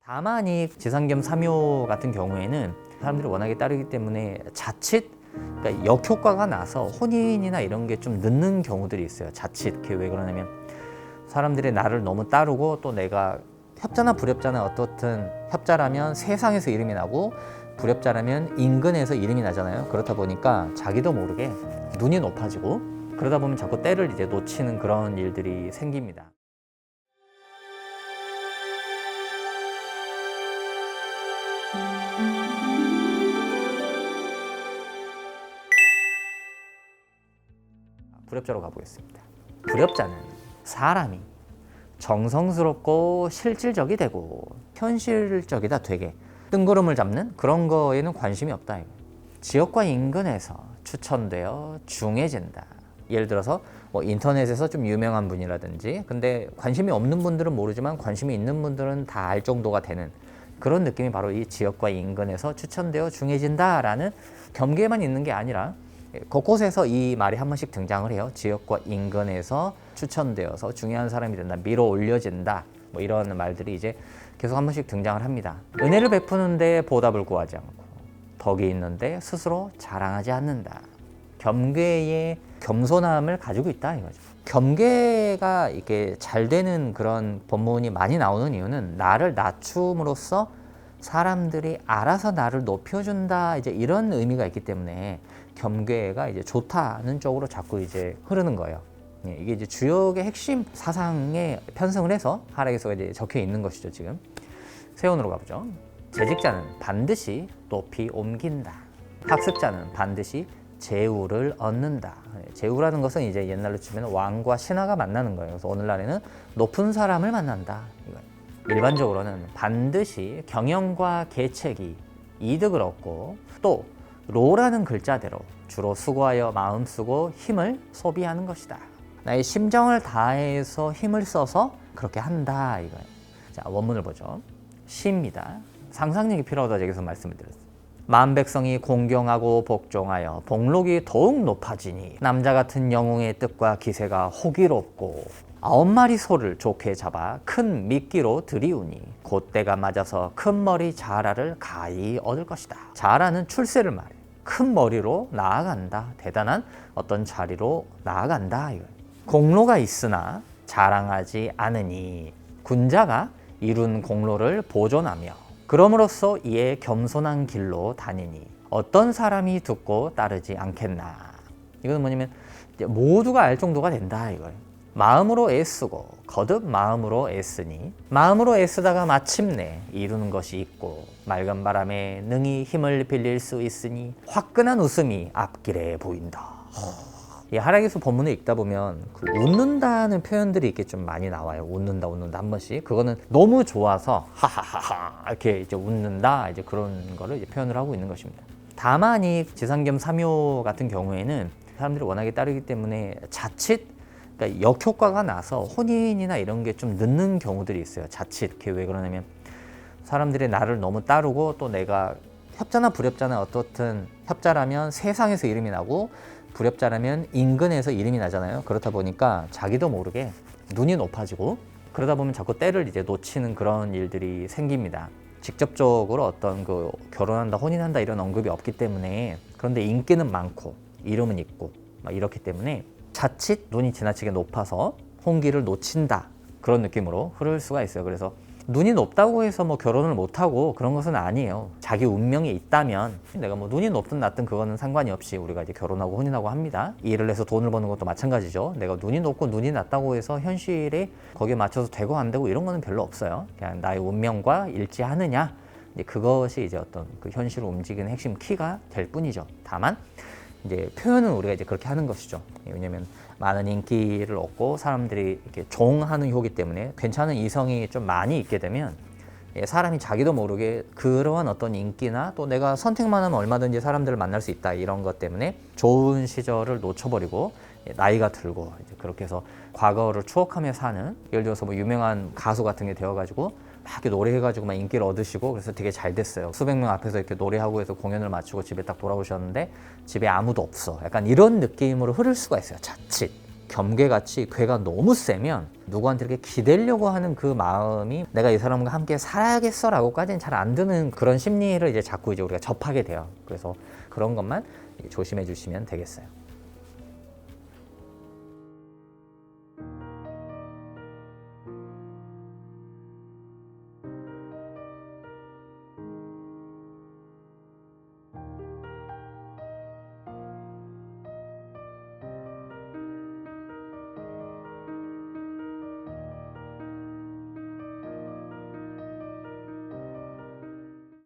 다만 이 지상겸 삼요 같은 경우에는 사람들이 워낙에 따르기 때문에 자칫 그러니까 역효과가 나서 혼인이나 이런 게 좀 늦는 경우들이 있어요. 자칫. 그게 왜 그러냐면 사람들이 나를 너무 따르고 또 내가 협자나 불협자나 어떻든 협자라면 세상에서 이름이 나고 불협자라면 인근에서 이름이 나잖아요. 그렇다 보니까 자기도 모르게 눈이 높아지고 그러다 보면 자꾸 때를 이제 놓치는 그런 일들이 생깁니다. 불협자로 가보겠습니다. 불협자는 사람이 정성스럽고 실질적이 되고 현실적이다 되게 뜬구름을 잡는 그런 거에는 관심이 없다. 지역과 인근에서 추천되어 중해진다. 예를 들어서 뭐 인터넷에서 좀 유명한 분이라든지 근데 관심이 없는 분들은 모르지만 관심이 있는 분들은 다 알 정도가 되는 그런 느낌이 바로 이 지역과 인근에서 추천되어 중해진다라는 겸계만 있는 게 아니라 곳곳에서 이 말이 한 번씩 등장을 해요. 지역과 인근에서 추천되어서 중요한 사람이 된다, 밀어 올려진다, 뭐 이런 말들이 이제 계속 한 번씩 등장을 합니다. 은혜를 베푸는데 보답을 구하지 않고 덕이 있는데 스스로 자랑하지 않는다. 겸괴의 겸손함을 가지고 있다 이거죠. 겸괴가 이렇게 잘 되는 그런 본문이 많이 나오는 이유는 나를 낮춤으로써 사람들이 알아서 나를 높여준다 이제 이런 의미가 있기 때문에 겸괴가 이제 좋다는 쪽으로 자꾸 이제 흐르는 거예요. 이게 이제 주역의 핵심 사상에 편성을 해서 하락에서 이제 적혀 있는 것이죠. 지금 세운으로 가보죠. 재직자는 반드시 높이 옮긴다. 학습자는 반드시 재우를 얻는다. 재우라는 것은 이제 옛날로 치면 왕과 신하가 만나는 거예요. 그래서 오늘날에는 높은 사람을 만난다. 이거예요. 일반적으로는 반드시 경영과 계책이 이득을 얻고 또 로라는 글자대로 주로 수고하여 마음 쓰고 힘을 소비하는 것이다. 나의 심정을 다해서 힘을 써서 그렇게 한다 이거예요. 자, 원문을 보죠. 시입니다. 상상력이 필요하다 여기서 말씀을 드렸어요. 만 백성이 공경하고 복종하여 복록이 더욱 높아지니 남자 같은 영웅의 뜻과 기세가 호기롭고 9마리 소를 좋게 잡아 큰 미끼로 들이우니 곧때가 맞아서 큰 머리 자라를 가히 얻을 것이다. 자라는 출세를 말해. 큰 머리로 나아간다. 대단한 어떤 자리로 나아간다. 공로가 있으나 자랑하지 않으니 군자가 이룬 공로를 보존하며 그럼으로써 이에 겸손한 길로 다니니 어떤 사람이 듣고 따르지 않겠나. 이건 뭐냐면 모두가 알 정도가 된다 이거예요. 마음으로 애쓰고 거듭 마음으로 애쓰니 마음으로 애쓰다가 마침내 이루는 것이 있고 맑은 바람에 능히 힘을 빌릴 수 있으니 화끈한 웃음이 앞길에 보인다. 이 하락에서 본문을 읽다 보면 그 웃는다는 표현들이 이렇게 좀 많이 나와요. 웃는다 한 번씩. 그거는 너무 좋아서 하하하하 이렇게 이제 웃는다 이제 그런 거를 이제 표현을 하고 있는 것입니다. 다만 이 지상겸 삼요 같은 경우에는 사람들이 워낙에 따르기 때문에 자칫 그러니까 역효과가 나서 혼인이나 이런 게 좀 늦는 경우들이 있어요. 자칫. 그게 왜 그러냐면 사람들이 나를 너무 따르고 또 내가 협자나 불협자나 어떻든 협자라면 세상에서 이름이 나고 불협자라면 인근에서 이름이 나잖아요. 그렇다 보니까 자기도 모르게 눈이 높아지고 그러다 보면 자꾸 때를 이제 놓치는 그런 일들이 생깁니다. 직접적으로 어떤 그 결혼한다, 혼인한다 이런 언급이 없기 때문에 그런데 인기는 많고 이름은 있고 막 이렇기 때문에 자칫 눈이 지나치게 높아서 홍기를 놓친다 그런 느낌으로 흐를 수가 있어요. 그래서 눈이 높다고 해서 뭐 결혼을 못하고 그런 것은 아니에요. 자기 운명이 있다면 내가 뭐 눈이 높든 낮든 그거는 상관이 없이 우리가 이제 결혼하고 혼인하고 합니다. 일을 해서 돈을 버는 것도 마찬가지죠. 내가 눈이 높고 눈이 낮다고 해서 현실에 거기에 맞춰서 되고 안 되고 이런 거는 별로 없어요. 그냥 나의 운명과 일치하느냐 이제 그것이 이제 어떤 그 현실을 움직이는 핵심 키가 될 뿐이죠. 다만 이제 표현은 우리가 이제 그렇게 하는 것이죠. 왜냐면 많은 인기를 얻고 사람들이 이렇게 종하는 효기 때문에 괜찮은 이성이 좀 많이 있게 되면 사람이 자기도 모르게 그러한 어떤 인기나 또 내가 선택만 하면 얼마든지 사람들을 만날 수 있다 이런 것 때문에 좋은 시절을 놓쳐버리고 나이가 들고 이제 그렇게 해서 과거를 추억하며 사는 예를 들어서 뭐 유명한 가수 같은 게 되어가지고 막 이렇게 노래해가지고 막 인기를 얻으시고 그래서 되게 잘 됐어요. 수백 명 앞에서 이렇게 노래하고 해서 공연을 마치고 집에 딱 돌아오셨는데 집에 아무도 없어. 약간 이런 느낌으로 흐를 수가 있어요. 자칫. 겸괴같이 괴가 너무 세면 누구한테 이렇게 기대려고 하는 그 마음이 내가 이 사람과 함께 살아야겠어 라고까지는 잘 안 드는 그런 심리를 이제 자꾸 이제 우리가 접하게 돼요. 그래서 그런 것만 조심해 주시면 되겠어요.